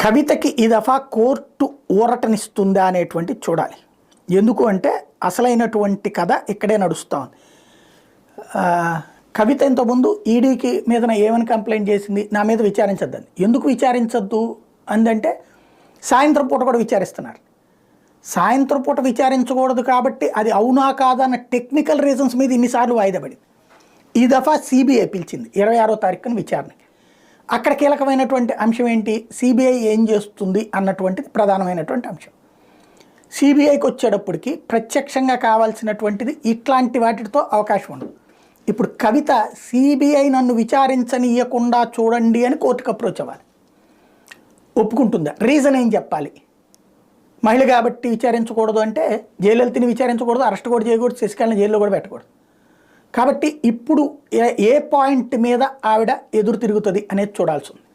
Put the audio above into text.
కవితకి ఈ దఫా కోర్టు ఊరటనిస్తుందా అనేటువంటి చూడాలి. ఎందుకు అంటే అసలైనటువంటి కథ ఇక్కడే నడుస్తూ ఉంది. కవిత ఇంతకుముందు ఈడీకి మీద ఏమని కంప్లైంట్ చేసింది, నా మీద విచారించద్దని. ఎందుకు విచారించద్దు అందంటే సాయంత్రం పూట కూడా విచారిస్తున్నారు. సాయంత్రం పూట విచారించకూడదు కాబట్టి అది అవునా కాదన్న టెక్నికల్ రీజన్స్ మీద ఇన్నిసార్లు వాయిదా పడింది. ఈ దఫా సిబిఐ పిలిచింది 26వ తారీఖున విచారణకి. అక్కడ కీలకమైనటువంటి అంశం ఏంటి, సిబిఐ ఏం చేస్తుంది అన్నటువంటిది ప్రధానమైనటువంటి అంశం. సిబిఐకి వచ్చేటప్పటికి ప్రత్యక్షంగా కావాల్సినటువంటిది ఇట్లాంటి వాటితో అవకాశం ఉండదు. ఇప్పుడు కవిత సిబిఐ నన్ను విచారించనీయకుండా చూడండి అని కోర్టుకు అప్రోచ్ అవ్వాలి. ఒప్పుకుంటుందా? రీజన్ ఏం చెప్పాలి? మహిళ కాబట్టి విచారించకూడదు అంటే జయలలితని విచారించకూడదు, అరెస్ట్ కూడా చేయకూడదు, శశికళని జైల్లో కూడా పెట్టకూడదు. కాబట్టి ఇప్పుడు ఏ పాయింట్ మీద ఆవిడ ఎదురు తిరుగుతుంది అనేది చూడాల్సి ఉంది.